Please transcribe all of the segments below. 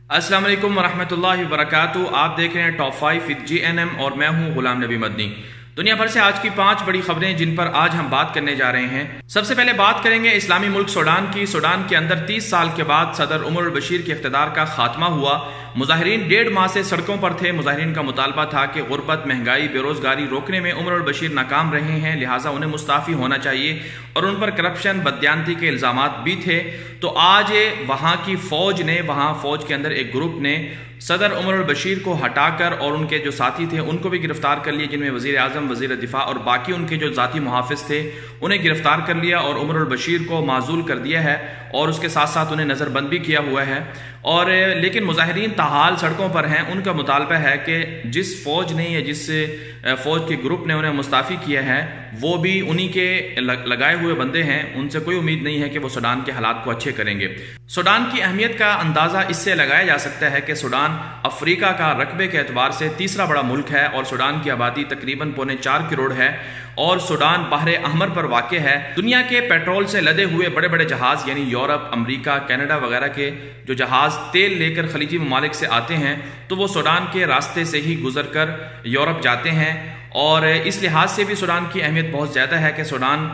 السلام علیکم ورحمۃ اللہ وبرکاتہ۔ آپ دیکھ رہے ہیں ٹاپ 5 وتھ GNM اور میں ہوں غلام نبی مدنی۔ دنیا بھر سے آج کی 5 بڑی خبریں جن پر آج ہم بات کرنے جا رہے ہیں۔ سب سے پہلے بات کریں گے اسلامی ملک سوڈان کی۔ سوڈان کے اندر 30 سال کے بعد صدر عمر البشیر کے اقتدار کا خاتمہ ہوا۔ مظاہرین 1.5 ماہ سے سڑکوں پر تھے۔ مظاہرین کا مطالبہ تھا کہ غربت، مہنگائی، بے روزگاری روکنے میں عمر البشیر ناکام رہے ہیں، لہٰذا انہیں مستعفی ہونا چاہیے، اور ان پر کرپشن، بددیانتی کے الزامات بھی تھے۔ تو آج وہاں کی فوج کے اندر ایک گروپ نے صدر عمر البشیر کو ہٹا کر اور ان کے جو ساتھی تھے ان کو بھی گرفتار کر لیا، جن میں وزیر اعظم، وزیر دفاع اور باقی ان کے جو ذاتی محافظ تھے انہیں گرفتار کر لیا اور عمر البشیر کو معزول کر دیا ہے، اور اس کے ساتھ ساتھ انہیں نظر بند بھی کیا ہوا ہے۔ اور لیکن مظاہرین تاحال سڑکوں پر ہیں۔ ان کا مطالبہ ہے کہ جس فوج نے یا جس فوج کے گروپ نے انہیں مستعفی کیا ہے وہ بھی انہی کے لگائے ہوئے بندے ہیں، ان سے کوئی امید نہیں ہے کہ وہ سوڈان کے حالات کو اچھے کریں گے۔ سوڈان کی اہمیت کا اندازہ اس سے لگایا جا سکتا ہے کہ سوڈان افریقہ کا رقبے کے اعتبار سے تیسرا بڑا ملک ہے، اور سوڈان کی آبادی تقریباً 4.25 کروڑ ہے، اور سوڈان بحر احمر پر واقع ہے۔ دنیا کے پیٹرول سے لدے ہوئے بڑے بڑے جہاز یعنی یورپ، امریکہ، کینیڈا وغیرہ کے جو جہاز تیل لے کر خلیجی ممالک سے آتے ہیں تو وہ سوڈان کے راستے سے ہی گزر کر یورپ جاتے ہیں، اور اس لحاظ سے بھی سوڈان کی اہمیت بہت زیادہ ہے کہ سوڈان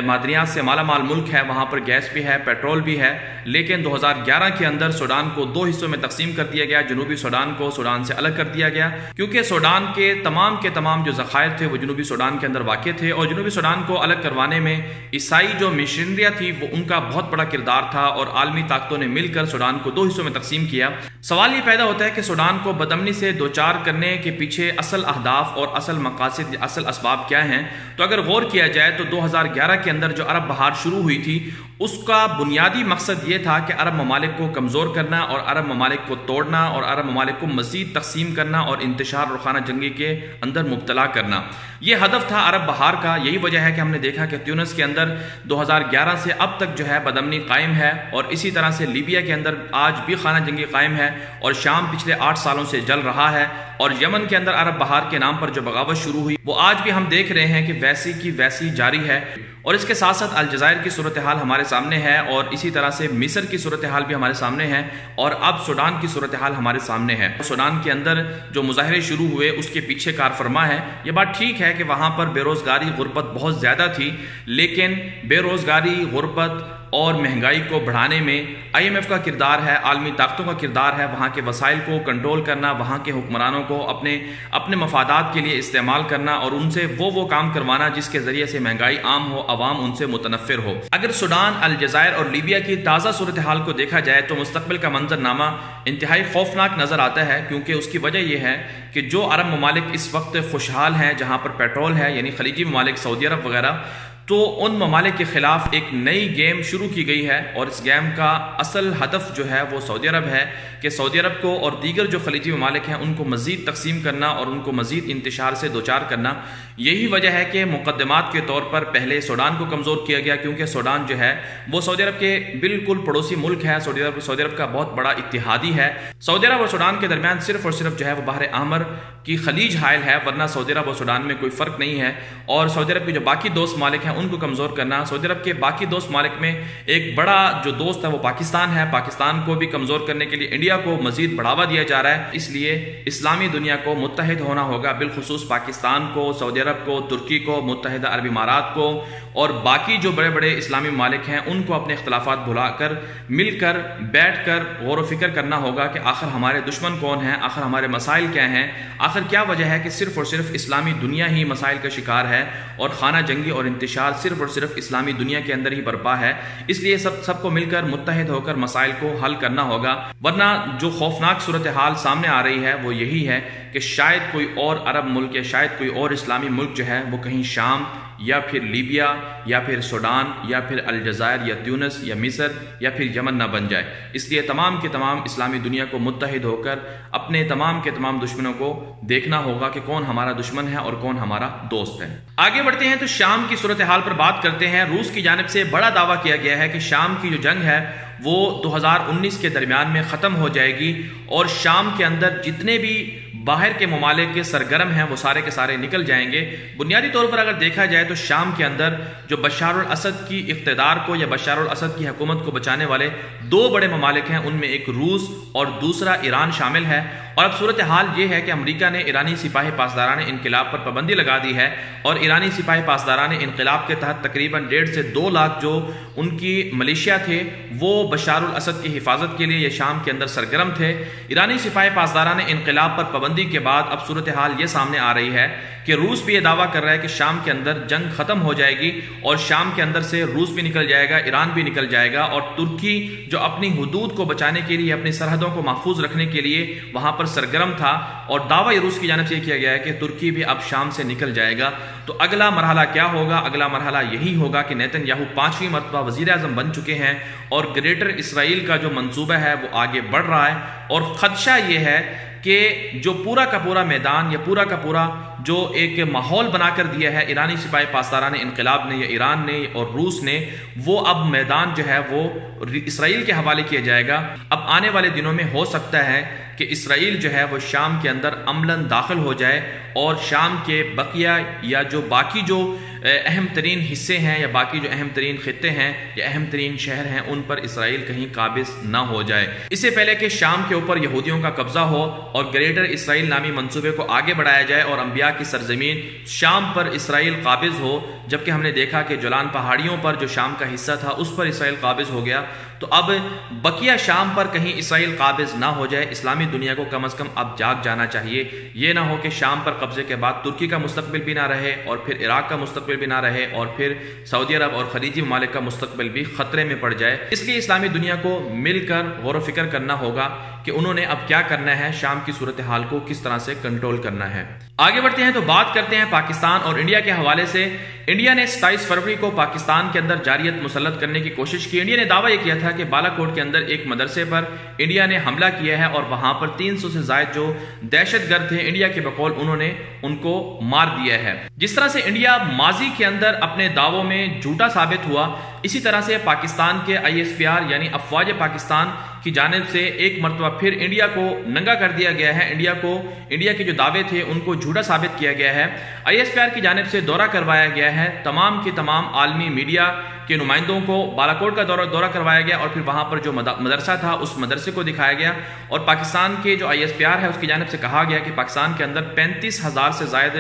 معدنیات سے مالا مال ملک ہے، وہاں پر گیس بھی ہے، پیٹرول بھی ہے۔ لیکن 2011 کے اندر سوڈان کو 2 حصوں میں تقسیم کر دیا گیا۔ جنوبی سوڈان کو سوڈان سے الگ کر دیا گیا کیونکہ سوڈان کے تمام جو ذخائر تھے وہ جنوبی سوڈان کے اندر واقع تھے، اور جنوبی سوڈان کو الگ کروانے میں عیسائی جو مشنریاں تھی وہ ان کا بہت بڑا کردار تھا، اور عالمی طاقتوں نے مل کر سوڈان کو 2 حصوں میں تقسیم کیا۔ سوال یہ پیدا ہوتا ہے کہ سوڈان کو بدامنی سے دوچار کرنے کے پیچھے اصل اہداف اور اصل مقاصد، اصل اسباب کیا ہیں؟ تو اگر غور کیا جائے تو 2011 کے اندر جو عرب بہار شروع ہوئی تھی اس کا بنیادی مقصد یہ تھا کہ عرب ممالک کو کمزور کرنا، اور عرب ممالک کو توڑنا، اور عرب ممالک کو مزید تقسیم کرنا اور انتشار رخانہ جنگی کے اندر مبتلا کرنا۔ یہ ہدف تھا عرب بہار کا۔ یہی وجہ ہے کہ ہم نے دیکھا کہ تیونس کے اندر 2011 سے اب تک جو ہے بدامنی قائم ہے، اور اسی طرح سے لیبیا کے اندر آج بھی خانہ جنگی قائم ہے، اور شام پچھلے 8 سالوں سے جل رہا ہے، اور یمن کے اندر عرب بہار کے نام پر جو بغاوت شروع ہوئی وہ آج بھی ہم دیکھ رہے ہیں کہ ویسی کی ویسی جاری ہے۔ اور اس کے ساتھ ساتھ الجزائر کی صورتحال ہمارے سامنے ہے، اور اسی طرح سے مصر کی صورتحال بھی ہمارے سامنے ہے، اور اب سوڈان کی صورتحال ہمارے سامنے ہے۔ سوڈان کے اندر جو مظاہرے شروع ہوئے اس کے پیچھے کار فرما ہے۔ یہ بات ٹھیک ہے کہ وہاں پر بے روزگاری، غربت بہت زیادہ تھی، لیکن بے روزگاری، غربت اور مہنگائی کو بڑھانے میں IMF کا کردار ہے، عالمی طاقتوں کا کردار ہے، وہاں کے وسائل کو کنٹرول کرنا، وہاں کے حکمرانوں کو اپنے مفادات کے لیے استعمال کرنا، اور ان سے وہ کام کروانا جس کے ذریعے سے مہنگائی عام ہو، عوام ان سے متنفر ہو۔ اگر سوڈان، الجزائر اور لیبیا کی تازہ صورتحال کو دیکھا جائے تو مستقبل کا منظرنامہ انتہائی خوفناک نظر آتا ہے، کیونکہ اس کی وجہ یہ ہے کہ جو عرب ممالک اس وقت خوشحال ہیں، جہاں پر پیٹرول ہے یعنی خلیجی ممالک، سعودی عرب وغیرہ، تو ان ممالک کے خلاف ایک نئی گیم شروع کی گئی ہے، اور اس گیم کا اصل ہدف جو ہے وہ سعودی عرب ہے کہ سعودی عرب کو اور دیگر جو خلیجی ممالک ہیں ان کو مزید تقسیم کرنا اور ان کو مزید انتشار سے دوچار کرنا۔ یہی وجہ ہے کہ مقدمات کے طور پر پہلے سوڈان کو کمزور کیا گیا، کیونکہ سوڈان جو ہے وہ سعودی عرب کے بالکل پڑوسی ملک ہے، سعودی عرب کا بہت بڑا اتحادی ہے۔ سعودی عرب اور سوڈان کے درمیان صرف اور صرف جو ہے وہ بحر احمر کی خلیج حائل ہے، ورنہ سعودی عرب اور سوڈان میں کوئی فرق نہیں ہے۔ اور سعودی عرب کے جو باقی دوست ممالک ہیں ان کو کمزور کرنا، سعودی عرب کے باقی دوست ممالک میں ایک بڑا جو دوست ہے وہ پاکستان ہے، پاکستان کو بھی کمزور کرنے کے لیے انڈیا کو مزید بڑھاوا دیا جا رہا ہے۔ اس لیے اسلامی دنیا کو متحد ہونا ہوگا، بالخصوص پاکستان کو، سعودی عرب کو، ترکی کو، متحدہ عرب امارات کو، اور باقی جو بڑے بڑے اسلامی ممالک ہیں ان کو اپنے اختلافات بھلا کر مل کر بیٹھ کر غور و فکر کرنا ہوگا کہ آخر ہمارے دشمن کون ہیں، آخر ہمارے مسائل کیا ہیں، آخر کیا وجہ ہے کہ صرف اور صرف اسلامی دنیا ہی مسائل کا شکار ہے، اور خانہ جنگی اور انتشار صرف اور صرف اسلامی دنیا کے اندر ہی برپا ہے۔ اس لیے سب کو مل کر متحد ہو کر مسائل کو حل کرنا ہوگا، ورنہ جو خوفناک صورتحال سامنے آ رہی ہے وہ یہی ہے کہ شاید کوئی اور عرب ملک یا شاید کوئی اور اسلامی ملک جو ہے وہ کہیں شام یا پھر لیبیا یا پھر سوڈان یا پھر الجزائر یا تیونس یا مصر یا پھر یمن نہ بن جائے۔ اس لیے تمام کے تمام اسلامی دنیا کو متحد ہو کر اپنے تمام کے تمام دشمنوں کو دیکھنا ہوگا کہ کون ہمارا دشمن ہے اور کون ہمارا دوست ہے۔ آگے بڑھتے ہیں تو شام کی صورتحال پر بات کرتے ہیں۔ روس کی جانب سے بڑا دعویٰ کیا گیا ہے کہ شام کی جو جنگ ہے وہ 2019 کے درمیان میں ختم ہو جائے گی، اور شام کے اندر جتنے بھی باہر کے ممالک کے سرگرم ہیں وہ سارے کے سارے نکل جائیں گے۔ بنیادی طور پر اگر دیکھا جائے تو شام کے اندر جو بشار الاسد کی اقتدار کو یا بشار الاسد کی حکومت کو بچانے والے دو بڑے ممالک ہیں، ان میں ایک روس اور دوسرا ایران شامل ہے۔ اور اب صورتحال یہ ہے کہ امریکہ نے ایرانی سپاہی پاسداران انقلاب پر پابندی لگا دی ہے، اور ایرانی سپاہی پاسداران انقلاب کے تحت تقریباً 1.5 سے 2 لاکھ جو ان کی ملیشیا تھے وہ بشار الاسد کی حفاظت کے لیے یہ شام کے اندر سرگرم تھے۔ ایرانی سپاہی پاسداران انقلاب پر پابندی کے بعد اب صورتحال یہ سامنے آ رہی ہے کہ روس بھی یہ دعویٰ کر رہا ہے کہ شام کے اندر جنگ ختم ہو جائے گی اور شام کے اندر سے روس بھی نکل جائے گا، ایران بھی نکل جائے گا، اور ترکی جو اپنی حدود کو بچانے کے لیے، اپنی سرحدوں کو محفوظ رکھنے کے لیے وہاں پر سرگرم تھا، اور دعویٰ روس کی جانب سے یہ کیا گیا ہے کہ ترکی بھی اب شام سے نکل جائے گا۔ تو اگلا مرحلہ کیا ہوگا؟ اگلا مرحلہ یہی ہوگا کہ نیتن یاہو 5ویں مرتبہ وزیر اعظم بن چکے ہیں، اور گریٹر اسرائیل کا جو منصوبہ ہے وہ آگے بڑھ رہا ہے، اور خدشہ یہ ہے کہ جو پورا کا پورا میدان یا پورا کا پورا جو ایک ماحول بنا کر دیا ہے ایرانی سپاہی پاسداران انقلاب نے یا ایران نے اور روس نے، وہ اب میدان جو ہے وہ اسرائیل کے حوالے کیا جائے گا۔ اب آنے والے دنوں میں ہو سکتا ہے کہ اسرائیل جو ہے وہ شام کے اندر عملاً داخل ہو جائے، اور شام کے بقیہ یا جو باقی جو اہم ترین حصے ہیں یا باقی جو اہم ترین خطے ہیں یا اہم ترین شہر ہیں ان پر اسرائیل کہیں قابض نہ ہو جائے۔ اس سے پہلے کہ شام کے اوپر یہودیوں کا قبضہ ہو اور گریٹر اسرائیل نامی منصوبے کو آگے بڑھایا جائے اور انبیاء کی سرزمین شام پر اسرائیل قابض ہو، جبکہ ہم نے دیکھا کہ جولان پہاڑیوں پر جو شام کا حصہ تھا اس پر اسرائیل قابض ہو گیا، تو اب بقیہ شام پر کہیں اسرائیل قابض نہ ہو جائے۔ اسلامی دنیا کو کم از کم اب جاگ جانا چاہیے، یہ نہ ہو کہ شام پر قبضے کے بعد ترکی کا مستقبل بھی نہ رہے اور پھر عراق کا مستقبل بھی نہ رہے اور پھر سعودی عرب اور خلیجی ممالک کا مستقبل بھی خطرے میں پڑ جائے۔ اس لیے اسلامی دنیا کو مل کر غور و فکر کرنا ہوگا کہ انہوں نے اب کیا کرنا ہے، شام کی صورتحال کو کس طرح سے کنٹرول کرنا ہے۔ آگے بڑھتے ہیں تو بات کرتے ہیں پاکستان اور انڈیا کے حوالے سے۔ انڈیا نے 27 فروری کو پاکستان کے اندر جارحیت مسلط کرنے کی کوشش کی۔ انڈیا نے دعویٰ یہ کیا تھا کہ بالا کوٹ کے اندر ایک مدرسے پر انڈیا نے حملہ کیا ہے اور وہاں پر 300 سے زائد جو دہشت گرد تھے انڈیا کے بقول انہوں نے ان کو مار دیا ہے۔ جس طرح سے انڈیا ماضی کے اندر اپنے دعووں میں جھوٹا ثابت ہوا، اسی طرح سے پاکستان کے ISPR یعنی افواج پاکستان کی جانب سے ایک مرتبہ پھر انڈیا کو ننگا کر دیا گیا ہے، انڈیا کے جو دعوے تھے ان کو جھوٹا ثابت کیا گیا ہے۔ ISPR کی جانب سے دورہ کروایا گیا ہے، تمام کے تمام عالمی میڈیا کے نمائندوں کو بالا کوٹ کا دورہ کروایا گیا، اور پھر وہاں پر جو مدرسہ تھا اس مدرسے کو دکھایا گیا، اور پاکستان کے جو ISPR ہے اس کی جانب سے کہا گیا کہ پاکستان کے اندر 35,000 سے زائد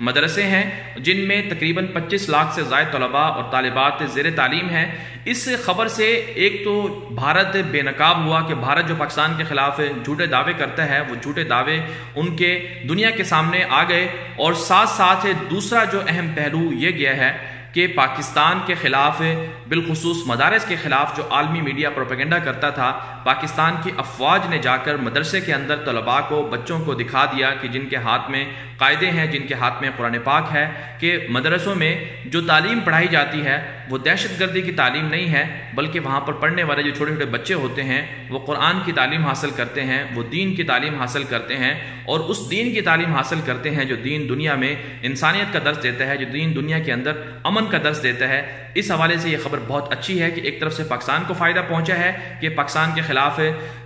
مدرسے ہیں جن میں تقریباً 25 لاکھ سے زائد طلباء اور طالبات زیر تعلیم ہیں۔ اس خبر سے ایک تو بھارت بے نقاب ہوا کہ بھارت جو پاکستان کے خلاف جھوٹے دعوے کرتا ہے وہ جھوٹے دعوے ان کے دنیا کے سامنے آ گئے، اور ساتھ ساتھ دوسرا جو اہم پہلو یہ گیا ہے کہ پاکستان کے خلاف بالخصوص مدارس کے خلاف جو عالمی میڈیا پروپیگنڈا کرتا تھا، پاکستان کی افواج نے جا کر مدرسے کے اندر طلباء کو، بچوں کو دکھا دیا کہ جن کے ہاتھ میں قاعدے ہیں، جن کے ہاتھ میں قرآن پاک ہے، کہ مدرسوں میں جو تعلیم پڑھائی جاتی ہے وہ دہشت گردی کی تعلیم نہیں ہے، بلکہ وہاں پر پڑھنے والے جو چھوٹے چھوٹے بچے ہوتے ہیں وہ قرآن کی تعلیم حاصل کرتے ہیں، وہ دین کی تعلیم حاصل کرتے ہیں، اور اس دین کی تعلیم حاصل کرتے ہیں جو دین دنیا میں انسانیت کا درس دیتا ہے، جو دین دنیا کے اندر امن کا درس دیتا ہے۔ اس حوالے سے یہ خبر بہت اچھی ہے کہ ایک طرف سے پاکستان کو فائدہ پہنچا ہے کہ پاکستان کے خلاف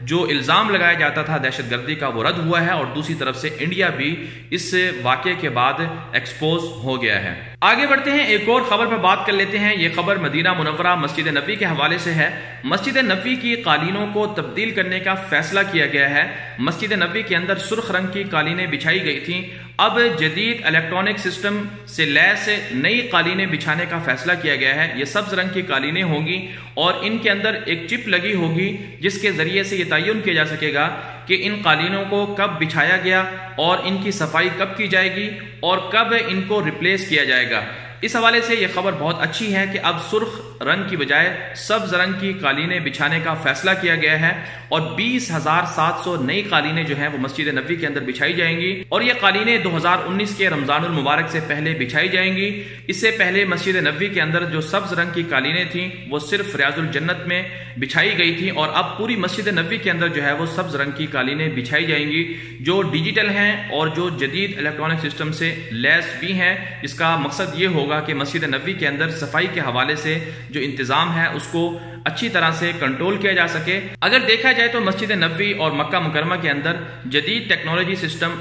جو الزام لگایا جاتا تھا دہشت گردی کا وہ رد ہوا ہے، اور دوسری طرف سے انڈیا بھی اس واقعے کے بعد ایکسپوز ہو گیا ہے۔ آگے بڑھتے ہیں، ایک اور خبر پر بات کر لیتے ہیں۔ یہ خبر مدینہ منورہ مسجد نبوی کے حوالے سے ہے۔ مسجد نبوی کی قالینوں کو تبدیل کرنے کا فیصلہ کیا گیا ہے۔ مسجد نبوی کے اندر سرخ رنگ کی قالینیں بچھائی گئی تھیں، اب جدید الیکٹرانک سسٹم سے لیس نئی قالینیں بچھانے کا فیصلہ کیا گیا ہے۔ یہ سبز رنگ کی قالینیں ہوں گی اور ان کے اندر ایک چپ لگی ہوگی جس کے ذریعے سے یہ تعین کیا جا سکے گا کہ ان قالینوں کو کب بچھایا گیا اور ان کی صفائی کب کی جائے گی اور کب ان کو ریپلیس کیا جائے گا۔ اس حوالے سے یہ خبر بہت اچھی ہے کہ اب سرخ رنگ کی بجائے سبز رنگ کی قالینیں بچھانے کا فیصلہ کیا گیا ہے، اور 20,700 نئی قالینیں جو ہیں وہ مسجد نبوی کے اندر بچھائی جائیں گی، اور یہ قالینیں 2019 کے رمضان المبارک سے پہلے بچھائی جائیں گی۔ اس سے پہلے مسجد نبوی کے اندر جو سبز رنگ کی قالینیں تھیں وہ صرف ریاض الجنت میں بچھائی گئی تھیں، اور اب پوری مسجد نبوی کے اندر جو ہے وہ سبز رنگ کی قالینیں بچھائی جائیں گی جو ڈیجیٹل ہیں اور جو جدید الیکٹرانک سسٹم سے لیس بھی ہیں۔ اس کا مقصد یہ ہوگا کہ مسجد نبوی کے اندر صفائی کے حوالے سے جو انتظام ہے اس کو اچھی طرح سے کنٹرول کیا جا سکے۔ اگر دیکھا جائے تو مسجد نبوی اور مکہ مکرمہ کے اندر جدید ٹیکنالوجی سسٹم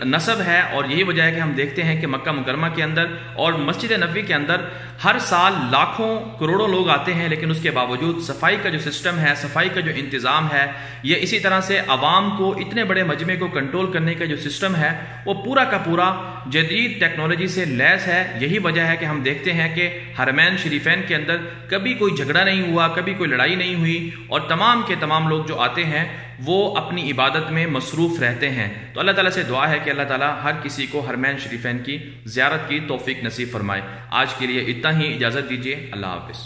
نصب ہے، اور یہی وجہ ہے کہ ہم دیکھتے ہیں کہ مکہ مکرمہ کے اندر اور مسجد نبوی کے اندر ہر سال لاکھوں کروڑوں لوگ آتے ہیں، لیکن اس کے باوجود صفائی کا جو سسٹم ہے، صفائی کا جو انتظام ہے، یہ اسی طرح سے عوام کو اتنے بڑے مجمع کو کنٹرول کرنے کا جو سسٹم ہے وہ پورا کا پورا جدید ٹیکنالوجی سے لیس ہے۔ یہی وجہ ہے کہ ہم دیکھتے ہیں کہ حرمین شریفین کے اندر کبھی کوئی جھگڑا نہیں ہوا، کبھی کوئی لڑائی نہیں ہوئی، اور تمام کے تمام لوگ جو آتے ہیں وہ اپنی عبادت میں مصروف رہتے ہیں۔ تو اللہ تعالیٰ سے دعا ہے کہ اللہ تعالیٰ ہر کسی کو حرمین شریفین کی زیارت کی توفیق نصیب فرمائے۔ آج کے لیے اتنا ہی، اجازت دیجیے، اللہ حافظ۔